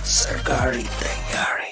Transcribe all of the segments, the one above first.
सरकारी Taiyari.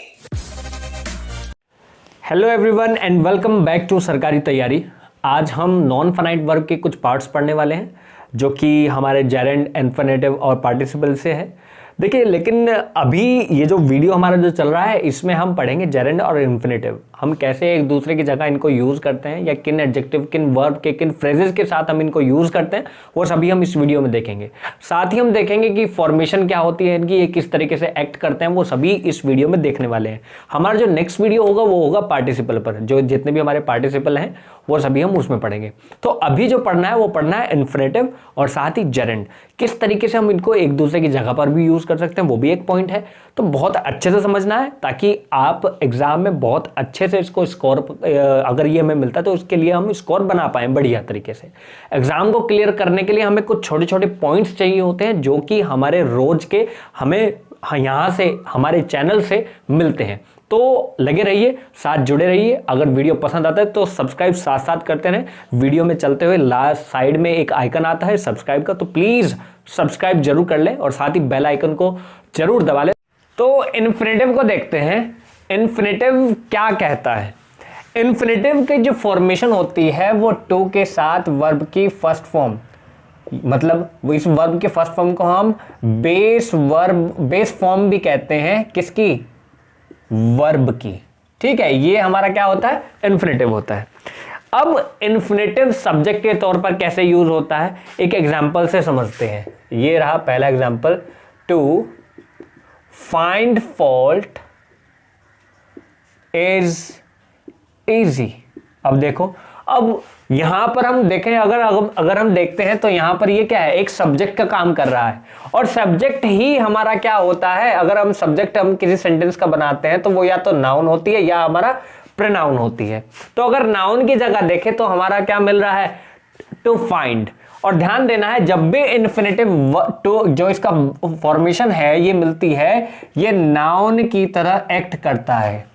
Hello everyone and welcome back to Sarkari Taiyari. आज हम नॉन फाइनाइट वर्ब के कुछ पार्ट्स पढ़ने वाले हैं जो कि हमारे जेरेंड, इन्फिनेटिव और पार्टिसिपल से है। देखिए, लेकिन अभी ये जो वीडियो हमारा जो चल रहा है इसमें हम पढ़ेंगे जेरेंड और इन्फिनेटिव, हम कैसे एक दूसरे की जगह इनको यूज़ करते हैं या किन एडजेक्टिव, किन वर्ब के, किन फ्रेजेस के साथ हम इनको यूज़ करते हैं, वो सभी हम इस वीडियो में देखेंगे। साथ ही हम देखेंगे कि फॉर्मेशन क्या होती है इनकी, ये किस तरीके से एक्ट करते हैं, वो सभी इस वीडियो में देखने वाले हैं। हमारा जो नेक्स्ट वीडियो होगा वो होगा पार्टिसिपल पर, जो जितने भी हमारे पार्टिसिपल हैं वो सभी हम उसमें पढ़ेंगे। तो अभी जो पढ़ना है वो पढ़ना है इन्फिनेटिव और साथ ही जेरेंड, किस तरीके से हम इनको एक दूसरे की जगह पर भी यूज़ कर सकते हैं, वो भी एक पॉइंट है। तो बहुत अच्छे से समझना है ताकि आप एग्जाम में बहुत अच्छे से इसको स्कोर, अगर ये हमें मिलता है तो उसके लिए हम स्कोर बना पाएँ बढ़िया तरीके से। एग्जाम को क्लियर करने के लिए हमें कुछ छोटे छोटे पॉइंट्स चाहिए होते हैं जो कि हमारे रोज के हमें यहाँ से, हमारे चैनल से मिलते हैं। तो लगे रहिए, साथ जुड़े रहिए। अगर वीडियो पसंद आता है तो सब्सक्राइब साथ साथ करते रहें। वीडियो में चलते हुए लास्ट साइड में एक आइकन आता है सब्सक्राइब का, तो प्लीज़ सब्सक्राइब जरूर कर लें और साथ ही बेल आइकन को जरूर दबा लें। तो इन्फिनेटिव को देखते हैं, इन्फिनेटिव क्या कहता है। इन्फिनेटिव की जो फॉर्मेशन होती है वो टू के साथ वर्ब की फर्स्ट फॉर्म, मतलब वो इस वर्ब के फर्स्ट फॉर्म को हम बेस वर्ब, बेस फॉर्म भी कहते हैं, किसकी, वर्ब की। ठीक है, ये हमारा क्या होता है, इन्फिनेटिव होता है। अब इन्फिनेटिव सब्जेक्ट के तौर पर कैसे यूज होता है एक एग्जांपल से समझते हैं। ये रहा पहला example, to find fault is easy. अब देखो, अब यहां पर हम देखें, अगर हम देखते हैं तो यहां पर ये क्या है, एक सब्जेक्ट का काम कर रहा है और सब्जेक्ट ही हमारा क्या होता है, अगर हम सब्जेक्ट हम किसी सेंटेंस का बनाते हैं तो वो या तो नाउन होती है या हमारा प्रोनाउन होती है। तो अगर नाउन की जगह देखें तो हमारा क्या मिल रहा है, टू फाइंड। और ध्यान देना है, जब भी इन्फिनेटिव टू जो इसका फॉर्मेशन है ये मिलती है, ये नाउन की तरह एक्ट करता है।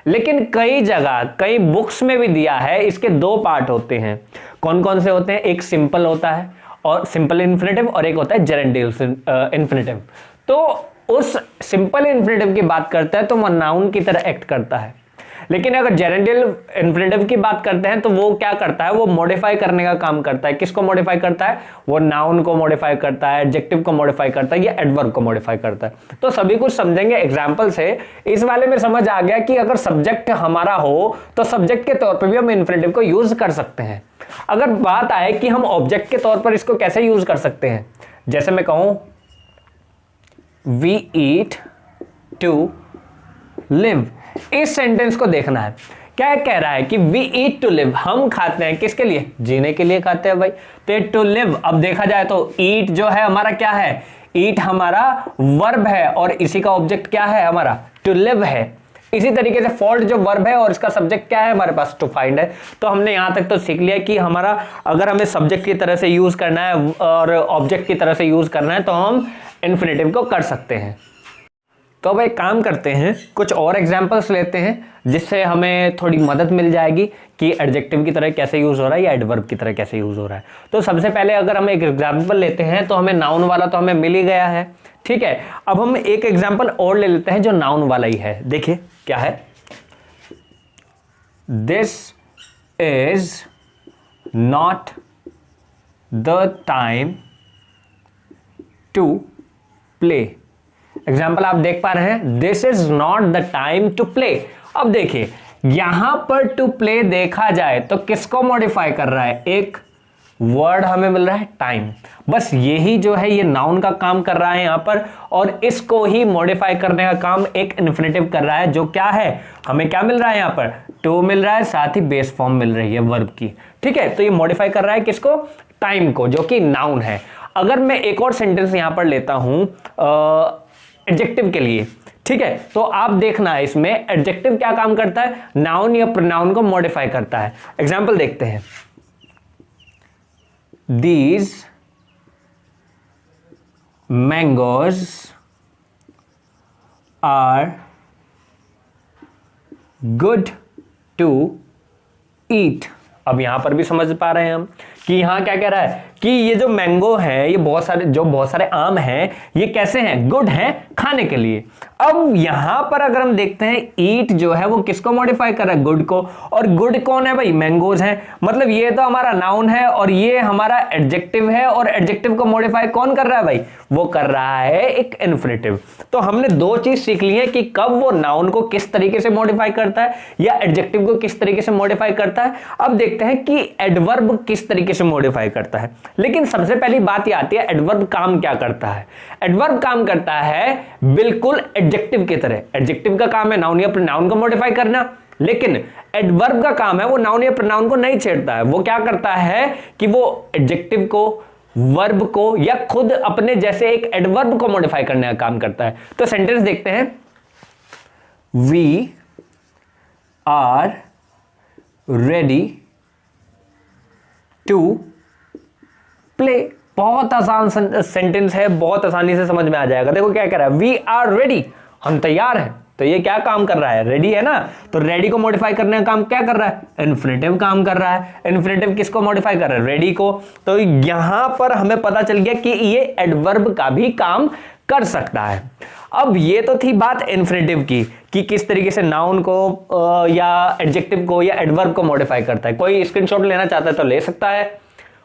लेकिन कई जगह, कई बुक्स में भी दिया है, इसके दो पार्ट होते हैं। कौन कौन से होते हैं, एक सिंपल होता है और सिंपल इन्फिनेटिव, और एक होता है जेरेंडियल इन्फिनेटिव। तो उस सिंपल इन्फिनेटिव की बात करता है तो वो नाउन की तरह एक्ट करता है। लेकिन अगर जेरेंडियल इन्फिनेटिव की बात करते हैं तो वो क्या करता है, वो मॉडिफाई करने का काम करता है। किसको मॉडिफाई करता है, वो नाउन को मॉडिफाई करता है, एडजेक्टिव को मॉडिफाई करता है या एडवर्ब को मॉडिफाई करता है। तो सभी कुछ समझेंगे एग्जांपल से। इस वाले में समझ आ गया कि अगर सब्जेक्ट हमारा हो तो सब्जेक्ट के तौर पर भी हम इन्फिनेटिव को यूज कर सकते हैं। अगर बात आए कि हम ऑब्जेक्ट के तौर पर इसको कैसे यूज कर सकते हैं, जैसे मैं कहूं वी ईट टू लिव, इस सेंटेंस को देखना है। क्या कह रहा है कि वी ईट टू लिव, हम खाते हैं किसके लिए, जीने के लिए खाते हैं भाई। तो टू लिव, अब देखा जाए तो ईट जो है हमारा क्या है, ईट हमारा वर्ब है और इसी का ऑब्जेक्ट क्या है हमारा, टू लिव है। इसी तरीके से फॉल्ट जो वर्ब है और इसका सब्जेक्ट क्या है हमारे पास, टू फाइंड है। तो हमने यहां तक तो सीख लिया कि हमारा अगर हमें सब्जेक्ट की तरह से यूज करना है और ऑब्जेक्ट की तरह से यूज करना है तो हम इन्फिनेटिव को कर सकते हैं। तो अब एक काम करते हैं, कुछ और एग्जांपल्स लेते हैं जिससे हमें थोड़ी मदद मिल जाएगी कि एडजेक्टिव की तरह कैसे यूज हो रहा है या एडवर्ब की तरह कैसे यूज हो रहा है। तो सबसे पहले अगर हम एक एग्जांपल लेते हैं तो हमें नाउन वाला तो हमें मिल ही गया है, ठीक है। अब हम एक एग्जांपल और ले लेते हैं जो नाउन वाला ही है। देखिए क्या है, this is not the time to play. Example आप देख पा रहे हैं, this is not the time to play. अब देखिए यहां पर टू प्ले देखा जाए तो किसको मॉडिफाई कर रहा है, एक वर्ड हमें मिल रहा है टाइम, बस यही जो है ये नाउन का काम कर रहा है यहां पर, और इसको ही मॉडिफाई करने का काम एक इन्फिनेटिव कर रहा है। जो क्या है, हमें क्या मिल रहा है यहां पर, टू मिल रहा है, साथ ही बेस फॉर्म मिल रही है वर्ब की। ठीक है, तो ये मॉडिफाई कर रहा है किसको, टाइम को, जो कि नाउन है। अगर मैं एक और सेंटेंस यहां पर लेता हूं एडजेक्टिव के लिए, ठीक है, तो आप देखना है इसमें एडजेक्टिव क्या काम करता है, नाउन या प्रोनाउन को मॉडिफाई करता है। एग्जांपल देखते हैं, these mangoes are good to eat. अब यहां पर भी समझ पा रहे हैं हम कि यहां क्या कह रहा है कि ये जो मैंगो है, ये बहुत सारे आम हैं, ये कैसे हैं, गुड हैं खाने के लिए। अब यहां पर अगर हम देखते हैं ईट जो है वो किसको मॉडिफाई कर रहा है, गुड को, और गुड कौन है भाई, मैंगोज हैं। मतलब ये तो हमारा नाउन है और ये हमारा एडजेक्टिव है, और एडजेक्टिव को मॉडिफाई कौन कर रहा है भाई, वो कर रहा है एक इन्फिनेटिव। तो हमने दो चीज सीख ली है कि कब वो नाउन को किस तरीके से मॉडिफाई करता है या एडजेक्टिव को किस तरीके से मॉडिफाई करता है। अब देखते हैं कि एडवर्ब किस तरीके से मॉडिफाई करता है। लेकिन सबसे पहली बात ये आती है, एडवर्ब काम क्या करता है। एडवर्ब काम करता है बिल्कुल एडजेक्टिव की तरह। एडजेक्टिव का काम है नाउन या प्रोनाउन को मॉडिफाई करना, लेकिन एडवर्ब का काम है वो नाउन या प्रोनाउन को नहीं छेड़ता है। वो क्या करता है कि वो एडजेक्टिव को, वर्ब को या खुद अपने जैसे एक एडवर्ब को मॉडिफाई करने का काम करता है। तो सेंटेंस देखते हैं, we are ready to play. बहुत आसान सेंटेंस है, बहुत आसानी से समझ में आ जाएगा। देखो क्या कह रहा है, वी आर रेडी, हम तैयार हैं। तो ये क्या काम कर रहा है, रेडी है ना, तो रेडी को मॉडिफाई करने का काम क्या कर रहा है, इन्फिनेटिव काम कर रहा है। इन्फिनेटिव किसको मॉडिफाई कर रहा है, रेडी को। तो यहां पर हमें पता चल गया कि ये एडवर्ब का भी काम कर सकता है। अब ये तो थी बात इन्फिनेटिव की कि किस तरीके से नाउन को या एडजेक्टिव को या एडवर्ब को मॉडिफाई करता है। कोई स्क्रीनशॉट लेना चाहता है तो ले सकता है।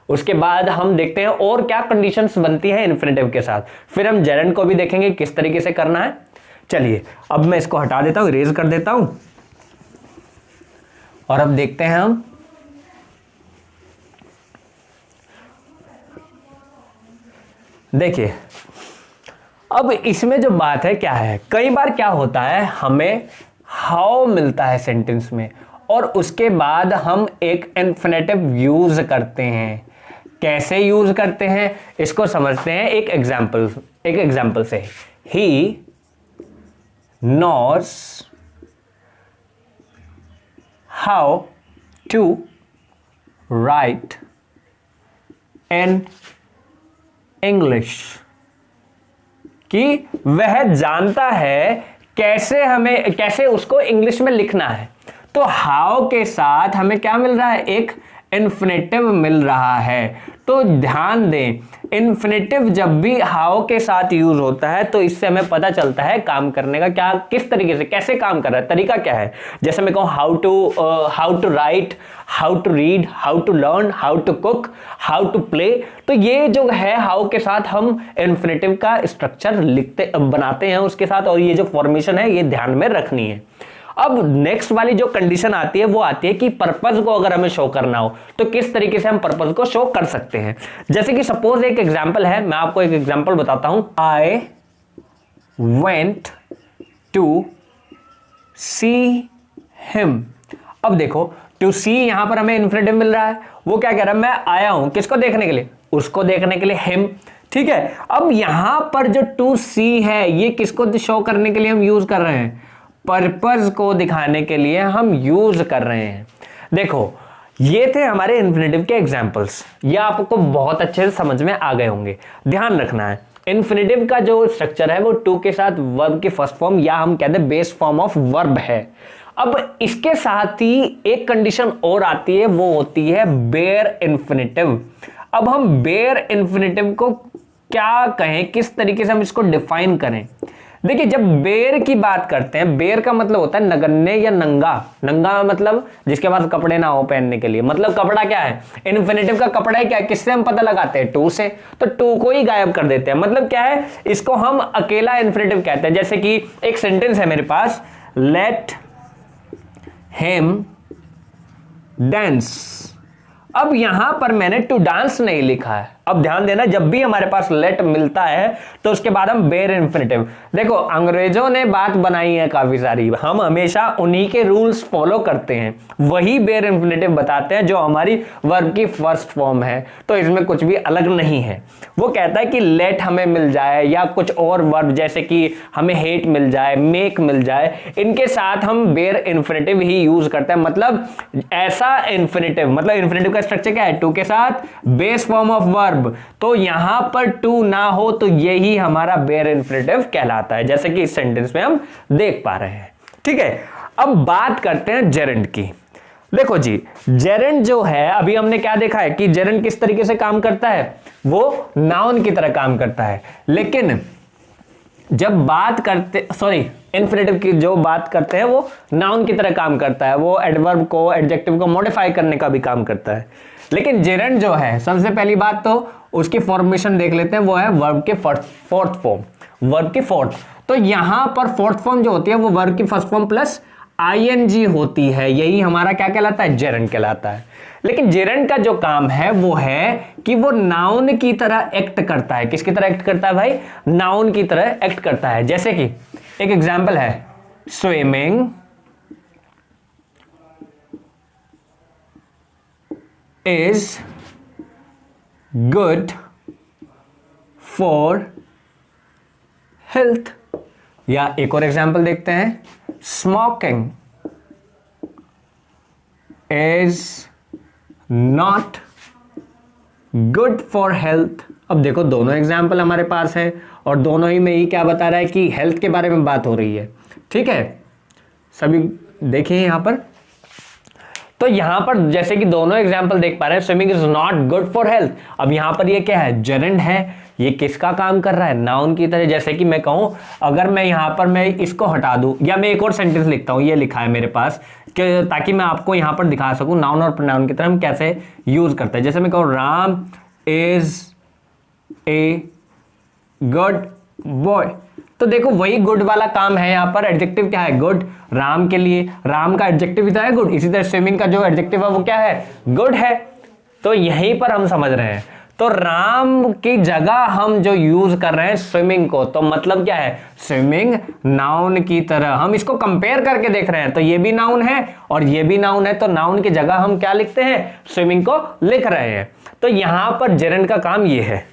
उसके बाद हम देखते हैं और क्या कंडीशंस बनती हैं इन्फिनेटिव के साथ, फिर हम जेरेंड को भी देखेंगे किस तरीके से करना है। चलिए अब मैं इसको हटा देता हूं, इरेज कर देता हूं, और अब देखते हैं हम देखिए अब इसमें जो बात है क्या है, कई बार क्या होता है हमें हाउ मिलता है सेंटेंस में और उसके बाद हम एक इन्फिनेटिव यूज करते हैं। कैसे यूज करते हैं इसको समझते हैं एक एग्जांपल से। ही knows how to write in English, कि वह जानता है कैसे उसको इंग्लिश में लिखना है। तो हाउ के साथ हमें क्या मिल रहा है, एक इन्फिनेटिव मिल रहा है। तो ध्यान दें, इन्फिनेटिव जब भी हाउ के साथ यूज होता है तो इससे हमें पता चलता है काम करने का क्या, किस तरीके से, कैसे काम कर रहा है, तरीका क्या है। जैसे मैं कहूं how to write, how to read, how to learn, how to cook, how to play. तो ये जो है हाउ के साथ हम इन्फिनेटिव का स्ट्रक्चर बनाते हैं उसके साथ, और ये जो फॉर्मेशन है ये ध्यान में रखनी है। अब नेक्स्ट वाली जो कंडीशन आती है वो आती है कि पर्पस को अगर हमें शो करना हो तो किस तरीके से हम पर्पस को शो कर सकते हैं। जैसे कि सपोज एक एग्जांपल है, मैं आपको एक एग्जांपल बताता हूं। I went to see him. अब देखो टू सी यहां पर हमें इन्फिनेटिव मिल रहा है, वो क्या कह रहा है, मैं आया हूं किसको देखने के लिए, उसको देखने के लिए, हिम। ठीक है, अब यहां पर जो टू सी है ये किसको शो करने के लिए हम यूज कर रहे हैं, पर्पस को दिखाने के लिए हम यूज कर रहे हैं। देखो ये थे हमारे इन्फिनेटिव के एग्जांपल्स, ये आपको बहुत अच्छे से समझ में आ गए होंगे। ध्यान रखना है इन्फिनेटिव का जो स्ट्रक्चर है वो टू के साथ वर्ब की फर्स्ट फॉर्म या हम कहते हैं बेस फॉर्म ऑफ वर्ब है। अब इसके साथ ही एक कंडीशन और आती है, वो होती है बेयर इन्फिनेटिव। अब हम बेयर इन्फिनेटिव को क्या कहें, किस तरीके से हम इसको डिफाइन करें। देखिए जब बेर की बात करते हैं, बेर का मतलब होता है नगण्य या नंगा। नंगा मतलब जिसके पास कपड़े ना हो पहनने के लिए, मतलब कपड़ा क्या है, इन्फिनेटिव का कपड़ा है क्या, किससे हम पता लगाते हैं, टू से। तो टू को ही गायब कर देते हैं, मतलब क्या है, इसको हम अकेला इन्फिनेटिव कहते हैं। जैसे कि एक सेंटेंस है मेरे पास, लेट हिम डांस। अब यहां पर मैंने टू डांस नहीं लिखा है। अब ध्यान देना, जब भी हमारे पास लेट मिलता है तो उसके बाद हम बेयर इन्फिनेटिव। देखो अंग्रेजों ने बात बनाई है काफी सारी, हम हमेशा उन्हीं के रूल्स फॉलो करते हैं, वही बेयर इन्फिनेटिव बताते हैं जो हमारी वर्ब की फर्स्ट फॉर्म है। तो इसमें कुछ भी अलग नहीं है। वो कहता है कि लेट हमें मिल जाए या कुछ और वर्ब जैसे कि हमें हेट मिल जाए, मेक मिल जाए, इनके साथ हम बेयर इन्फिनेटिव ही यूज करते हैं। मतलब ऐसा इन्फिनेटिव, मतलब इन्फिनेटिव का स्ट्रक्चर क्या है, टू के साथ बेस फॉर्म ऑफ वर्ब। तो यहां पर टू ना हो तो यही हमारा बेयर इन्फिनेटिव कहलाता है, जैसे कि इस सेंटेंस में हम देख पा रहे हैं। ठीक है, अब बात करते हैं जेरेंड की। देखो जी, जेरेंड जो है, अभी हमने क्या देखा है कि जेरेंड किस तरीके से काम करता है, वो नाउन की तरह काम करता है। लेकिन जब बात करते, सॉरी, इन्फिनेटिव की जो बात करते हैं वो नाउन की तरह काम करता है, वो एडवर्ब को, एडजेक्टिव को मॉडिफाई करने का भी काम करता है। लेकिन जेरेंड जो है, सबसे पहली बात तो उसकी फॉर्मेशन देख लेते हैं, वो है वर्ब के फोर्थ फॉर्म, वर्ब की फोर्थ। तो यहां पर फोर्थ फॉर्म जो होती है वो वर्ब की फर्स्ट फॉर्म प्लस आईएनजी होती है, यही हमारा क्या कहलाता है, जेरेंड कहलाता है। लेकिन जेरेंड का जो काम है वो है कि वो नाउन की तरह एक्ट करता है। किसकी तरह एक्ट करता है भाई, नाउन की तरह एक्ट करता है। जैसे कि एक एग्जांपल है, swimming is good for health. या एक और एग्जांपल देखते हैं, smoking is not good for health. अब देखो दोनों एग्जाम्पल हमारे पास है और दोनों ही में ही क्या बता रहा है कि हेल्थ के बारे में बात हो रही है। ठीक है, सभी देखिए यहां पर, तो यहां पर जैसे कि दोनों एग्जाम्पल देख पा रहे हैं, swimming is not good for health. अब यहां पर ये क्या है, जेरेंड है, ये किसका काम कर रहा है, नाउन की तरह। जैसे कि मैं कहूं, अगर मैं यहां पर मैं इसको हटा दूं, या मैं एक और सेंटेंस लिखता हूं, ये लिखा है मेरे पास कि ताकि मैं आपको यहां पर दिखा सकूं नाउन और प्रोनाउन की तरह हम कैसे यूज करते हैं। जैसे मैं कहूं, Ram is a good boy, तो देखो वही गुड वाला काम है यहां पर। एडजेक्टिव क्या है, गुड, राम के लिए राम का एडजेक्टिव भी तो है गुड। इसी तरह स्विमिंग का जो एडजेक्टिव है वो क्या है, गुड है। तो यहीं पर हम समझ रहे हैं, तो राम की जगह हम जो यूज कर रहे हैं स्विमिंग को, तो मतलब क्या है, स्विमिंग नाउन की तरह। हम इसको कंपेयर करके देख रहे हैं, तो ये भी नाउन है और ये भी नाउन है, तो नाउन की जगह हम क्या लिखते हैं, स्विमिंग को लिख रहे हैं। तो यहां पर जेरेंड का काम ये है।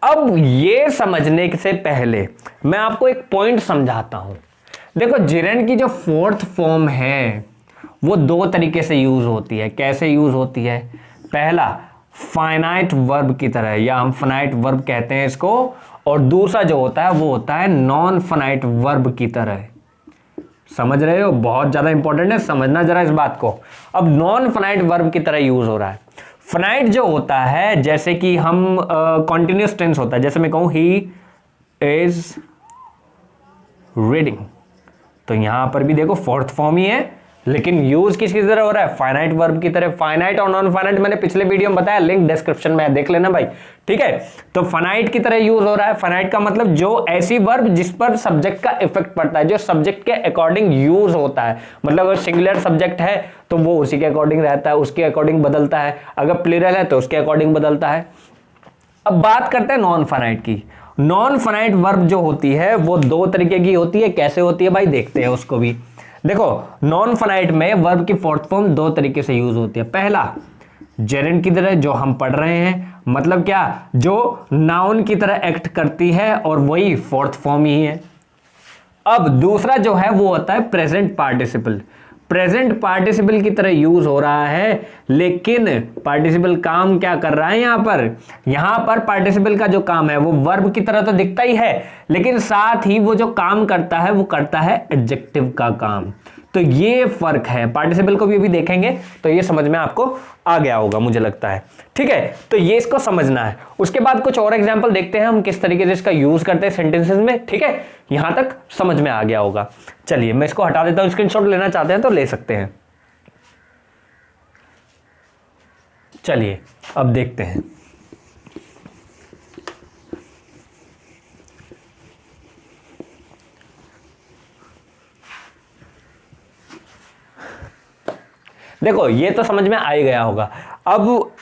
अब ये समझने से पहले मैं आपको एक पॉइंट समझाता हूं। देखो, जेरेंड की जो फोर्थ फॉर्म है वो दो तरीके से यूज होती है। कैसे यूज होती है, पहला फाइनाइट वर्ब की तरह, या हम फाइनाइट वर्ब कहते हैं इसको, और दूसरा जो होता है वो होता है नॉन फाइनाइट वर्ब की तरह। समझ रहे हो, बहुत ज्यादा इंपॉर्टेंट है, समझना जरा इस बात को। अब नॉन फाइनाइट वर्ब की तरह यूज हो रहा है। फाइनाइट जो होता है, जैसे कि हम कॉन्टिन्यूअस टेंस होता है, जैसे मैं कहूं ही इज रीडिंग, तो यहां पर भी देखो फोर्थ फॉर्म ही है, लेकिन यूज किसकी तरह हो रहा है, फाइनाइट वर्ब की तरह। फाइनाइट और नॉन फाइनाइट मैंने पिछले वीडियो में बताया, लिंक डिस्क्रिप्शन में देख लेना भाई। ठीक है, तो फाइनाइट की तरह यूज हो रहा है। फाइनाइट का मतलब जो ऐसी वर्ब जिस पर सब्जेक्ट का इफेक्ट पड़ता है, जो सब्जेक्ट के अकॉर्डिंग यूज होता है। मतलब अगर सिंगुलर सब्जेक्ट है तो वो उसी के अकॉर्डिंग रहता है, उसके अकॉर्डिंग बदलता है। अगर प्लूरल है तो उसके अकॉर्डिंग बदलता है। अब बात करते हैं नॉन फाइनाइट की। नॉन फाइनाइट वर्ब जो होती है वो दो तरीके की होती है। कैसे होती है भाई, देखते हैं उसको भी। देखो, नॉन फाइनाइट में वर्ब की फोर्थ फॉर्म दो तरीके से यूज होती है। पहला, जेरेंड की तरह जो हम पढ़ रहे हैं, मतलब क्या, जो नाउन की तरह एक्ट करती है और वही फोर्थ फॉर्म ही है। अब दूसरा जो है वो होता है प्रेजेंट पार्टिसिपल। प्रेजेंट पार्टिसिपल की तरह यूज हो रहा है, लेकिन पार्टिसिपल काम क्या कर रहा है यहां पर पार्टिसिपल का जो काम है वो वर्ब की तरह तो दिखता ही है, लेकिन साथ ही वो जो काम करता है वो करता है एडजेक्टिव का काम। तो ये फर्क है। पार्टिसिपल को भी अभी देखेंगे तो ये समझ में आपको आ गया होगा, मुझे लगता है। ठीक है, तो ये इसको समझना है। उसके बाद कुछ और एग्जांपल देखते हैं हम किस तरीके से इसका यूज करते हैं सेंटेंसेस में। ठीक है, यहां तक समझ में आ गया होगा। चलिए मैं इसको हटा देता हूं, स्क्रीनशॉट लेना चाहते हैं तो ले सकते हैं। चलिए अब देखते हैं। देखो, ये तो समझ में आ ही गया होगा। अब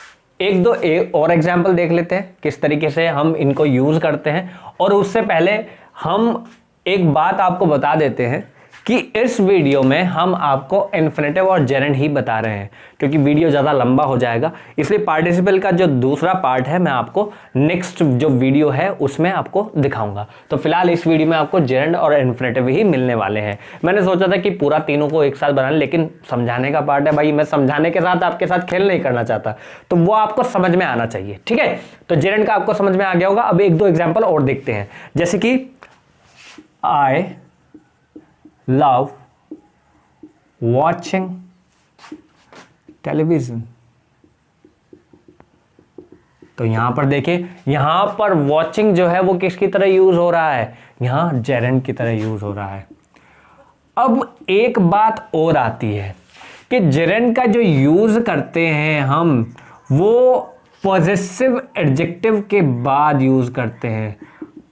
एक दो और एग्जाम्पल देख लेते हैं किस तरीके से हम इनको यूज करते हैं। और उससे पहले हम एक बात आपको बता देते हैं कि इस वीडियो में हम आपको इन्फिनेटिव और जेरेंड ही बता रहे हैं, क्योंकि वीडियो ज़्यादा लंबा हो जाएगा। इसलिए पार्टिसिपल का जो दूसरा पार्ट है मैं आपको नेक्स्ट जो वीडियो है उसमें आपको दिखाऊंगा। तो फिलहाल इस वीडियो में आपको जेरेंड और इन्फिनेटिव ही मिलने वाले हैं। मैंने सोचा था कि पूरा तीनों को एक साथ बनाना, लेकिन समझाने का पार्ट है भाई, मैं समझाने के साथ आपके साथ खेल नहीं करना चाहता, तो वो आपको समझ में आना चाहिए। ठीक है, तो जेरेंड का आपको समझ में आ गया होगा। अब एक दो एग्जाम्पल और देखते हैं, जैसे कि आई love watching टेलीविजन। तो यहां पर देखिए, यहां पर वॉचिंग जो है वो किसकी तरह यूज हो रहा है, यहां जेरेंड की तरह यूज हो रहा है। अब एक बात और आती है कि जेरेंड का जो यूज करते हैं हम, वो पॉजेसिव एडजेक्टिव के बाद यूज करते हैं।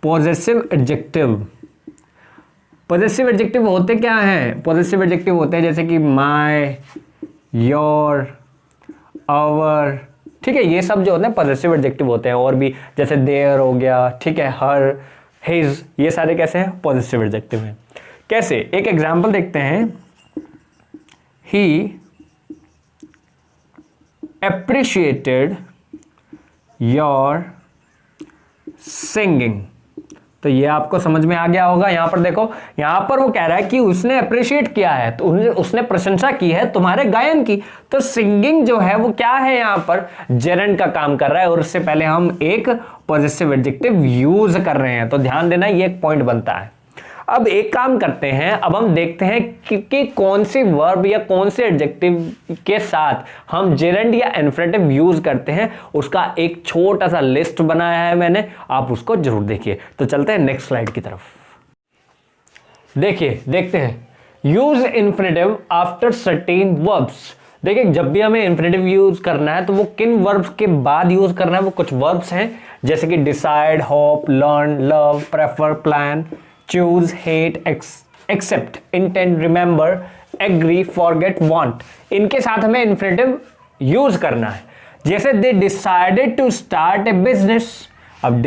पॉजेसिव एडजेक्टिव, पॉजेसिव एडजेक्टिव होते क्या हैं, पॉजेसिव एडजेक्टिव होते हैं जैसे कि माय, योर, आवर, ठीक है, ये सब जो होते हैं पॉजेसिव एडजेक्टिव होते हैं। और भी जैसे देयर हो गया, ठीक है, हर, हिज, ये सारे कैसे हैं, पॉजेसिव एडजेक्टिव हैं। कैसे, एक एग्जांपल देखते हैं। ही appreciated your singing। तो ये आपको समझ में आ गया होगा। यहां पर देखो, यहां पर वो कह रहा है कि उसने अप्रिशिएट किया है, तो उसने प्रशंसा की है तुम्हारे गायन की। तो सिंगिंग जो है वो क्या है, यहां पर जेरेंड का काम कर रहा है, और उससे पहले हम एक पॉजिटिव एडजेक्टिव यूज कर रहे हैं। तो ध्यान देना, ये एक पॉइंट बनता है। अब एक काम करते हैं, अब हम देखते हैं कि कौन सी वर्ब या कौन से एडजेक्टिव के साथ हम जेरेंड या इन्फिनेटिव यूज करते हैं, उसका एक छोटा सा लिस्ट बनाया है मैंने, आप उसको जरूर देखिए। तो चलते हैं नेक्स्ट स्लाइड की तरफ। देखिए, देखते हैं, use infinitive after certain verbs. देखिए, जब भी हमें इन्फिनेटिव यूज करना है तो वो किन वर्ब्स के बाद यूज करना है, वो कुछ वर्ब्स हैं जैसे कि decide, hope, learn, love, prefer, plan, choose, hate, accept, intend, remember, agree, forget, want। इनके साथ हमें इन्फिनेटिव यूज करना है। जैसे they decided to start a business। अब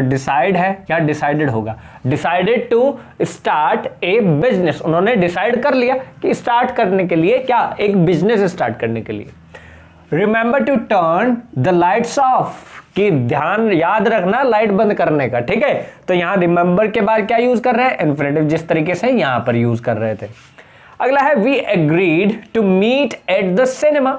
डिसाइड है, क्या डिसाइडेड होगा, decided to start a business. उन्होंने डिसाइड कर लिया कि स्टार्ट करने के लिए, क्या, एक बिजनेस स्टार्ट करने के लिए। Remember to turn the lights off, कि ध्यान याद रखना लाइट बंद करने का, ठीक है। तो यहां रिमेंबर के बाद क्या यूज कर रहे हैं, इन्फिनेटिव, जिस तरीके से यहां पर यूज कर रहे थे। अगला है we agreed to meet at the cinema,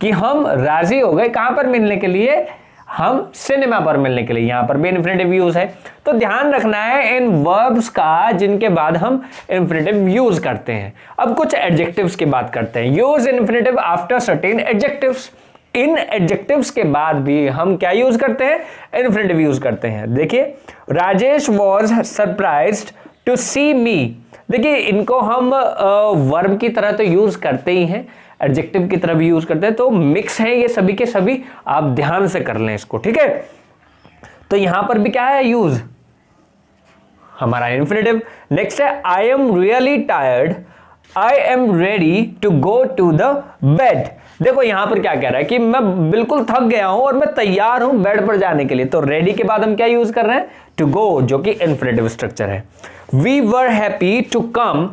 कि हम राजी हो गए कहां पर मिलने के लिए, हम सिनेमा पर मिलने के लिए। यहां पर भी इन्फिनेटिव यूज है। तो ध्यान रखना है इन वर्ब्स का जिनके बाद हम इन्फिनेटिव यूज करते हैं। अब कुछ एडजेक्टिव्स की बात करते हैं। Use infinitive after certain adjectives. इन एडजेक्टिव्स के बाद भी हम क्या यूज करते हैं, इन्फिनेटिव यूज करते हैं। देखिए, राजेश वॉज सरप्राइज्ड टू सी मी। देखिए, इनको हम वर्ब की तरह तो यूज करते ही हैं, एडजेक्टिव की तरह भी यूज करते हैं, तो मिक्स है ये सभी के सभी, आप ध्यान से कर लें इसको, ठीक है। तो यहां पर भी क्या है, यूज हमारा इन्फिनेटिव। नेक्स्ट है I am really tired, I am ready to go to the bed. देखो यहां पर क्या कह रहा है कि मैं बिल्कुल थक गया हूं और मैं तैयार हूं बेड पर जाने के लिए। तो रेडी के बाद हम क्या यूज कर रहे हैं, टू गो, जो कि इन्फिनेटिव स्ट्रक्चर है। We were happy to come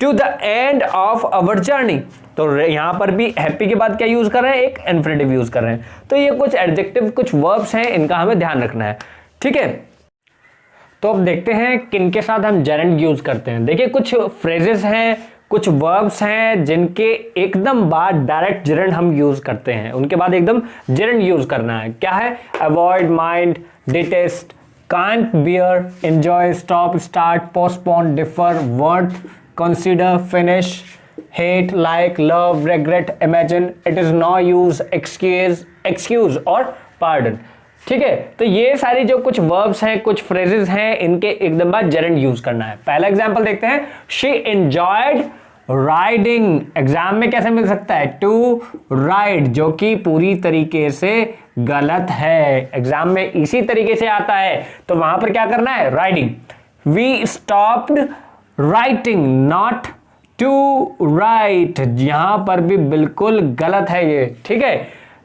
to the end of our journey. तो यहां पर भी हैप्पी के बाद क्या यूज कर रहे हैं, एक इन्फिनेटिव यूज कर रहे हैं। तो ये कुछ एडजेक्टिव, कुछ वर्ब्स हैं, इनका हमें ध्यान रखना है, ठीक है। तो अब देखते हैं किनके साथ हम जेरेंड यूज करते हैं। देखिए, कुछ फ्रेजेस हैं, कुछ वर्ब्स हैं जिनके एकदम बाद डायरेक्ट जेरेंड हम यूज करते हैं, उनके बाद एकदम जेरेंड यूज करना है। क्या है, avoid, mind, detest, can't bear, enjoy, stop, start, postpone, defer, worth, consider, finish, hate, like, love, regret, imagine, it is no use, excuse और पार्डन, ठीक है। तो ये सारी जो कुछ वर्ब्स हैं, कुछ फ्रेजेस हैं, इनके एकदम बाद जेरेंड यूज करना है। पहला एग्जांपल देखते हैं, शी एंजॉयड राइडिंग। एग्जाम में कैसे मिल सकता है, टू राइड, जो कि पूरी तरीके से गलत है। एग्जाम में इसी तरीके से आता है, तो वहां पर क्या करना है, riding. We stopped writing, not to write, यहां पर भी बिल्कुल गलत है ये, ठीक है।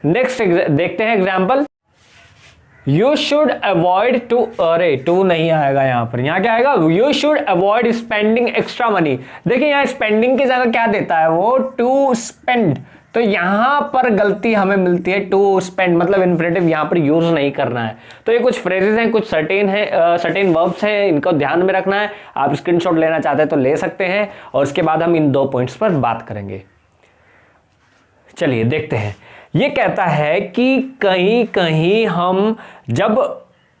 नेक्स्ट देखते हैं example, you should avoid to, अरे टू नहीं आएगा यहां पर, यहां क्या आएगा, you should avoid spending extra money. देखिए यहां स्पेंडिंग की जगह क्या देता है वो, टू स्पेंड। तो यहां पर गलती हमें मिलती है, टू स्पेंड, मतलब इन्फिनेटिव यहां पर यूज नहीं करना है। तो ये कुछ फ्रेजेस हैं, कुछ सर्टेन वर्ब्स हैं, इनको ध्यान में रखना है। आप स्क्रीनशॉट लेना चाहते हैं तो ले सकते हैं, और उसके बाद हम इन 2 पॉइंट्स पर बात करेंगे। चलिए देखते हैं। ये कहता है कि कहीं कहीं हम जब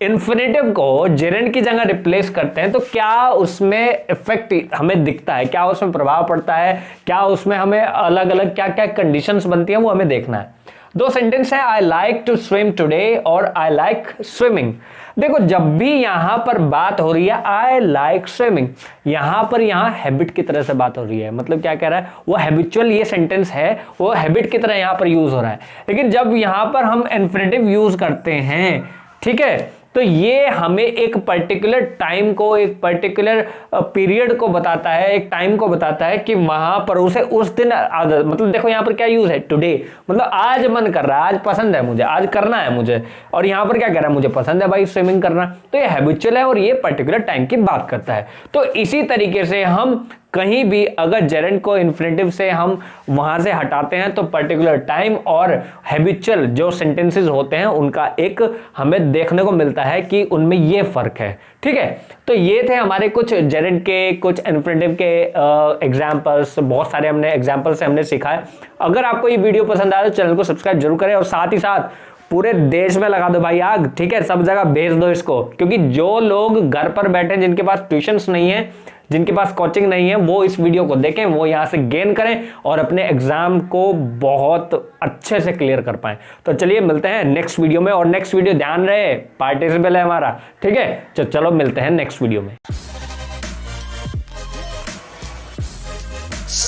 इन्फिनेटिव को जेरेंड की जगह रिप्लेस करते हैं तो क्या उसमें इफेक्ट हमें दिखता है, क्या उसमें प्रभाव पड़ता है, क्या उसमें हमें अलग अलग क्या क्या कंडीशंस बनती हैं वो हमें देखना है। दो सेंटेंस है, I like to swim today और आई लाइक स्विमिंग। देखो जब भी यहां पर बात हो रही है आई लाइक स्विमिंग, यहां पर यहां हैबिट की तरह से बात हो रही है, मतलब क्या कह रहा है वो हैबिचुअल ये सेंटेंस है, वो हैबिट की तरह यहां पर यूज हो रहा है। लेकिन जब यहां पर हम इन्फिनेटिव यूज करते हैं, ठीक है, तो ये हमें एक पर्टिकुलर टाइम को, एक पर्टिकुलर पीरियड को बताता है, एक टाइम को बताता है कि वहां पर उसे उस दिन आदत, मतलब देखो यहां पर क्या यूज है, टुडे, मतलब आज मन कर रहा है, आज पसंद है मुझे, आज करना है मुझे, और यहां पर क्या कह रहा है मुझे पसंद है भाई स्विमिंग करना, तो ये हैबिचुअल है और ये पर्टिकुलर टाइम की बात करता है। तो इसी तरीके से हम कहीं भी अगर जेरेंड को इन्फिनेटिव से हम वहां से हटाते हैं तो पर्टिकुलर टाइम और हैबिचुअल जो सेंटेंसेस होते हैं उनका एक हमें देखने को मिलता है कि उनमें ये फर्क है, ठीक है। तो ये थे हमारे कुछ जेरेंड के, कुछ इन्फिनेटिव के एग्जांपल्स, बहुत सारे हमने एग्जांपल से हमने सीखा है। अगर आपको ये वीडियो पसंद आया तो चैनल को सब्सक्राइब जरूर करें और साथ ही साथ पूरे देश में लगा दो भाई आग, ठीक है, सब जगह भेज दो इसको, क्योंकि जो लोग घर पर बैठे हैं, जिनके पास ट्यूशंस नहीं है, जिनके पास कोचिंग नहीं है, वो इस वीडियो को देखें, वो यहां से गेन करें और अपने एग्जाम को बहुत अच्छे से क्लियर कर पाएं। तो चलिए मिलते हैं नेक्स्ट वीडियो में, और नेक्स्ट वीडियो ध्यान रहे पार्टिसिपेल है हमारा, ठीक है। चलो मिलते हैं नेक्स्ट वीडियो में।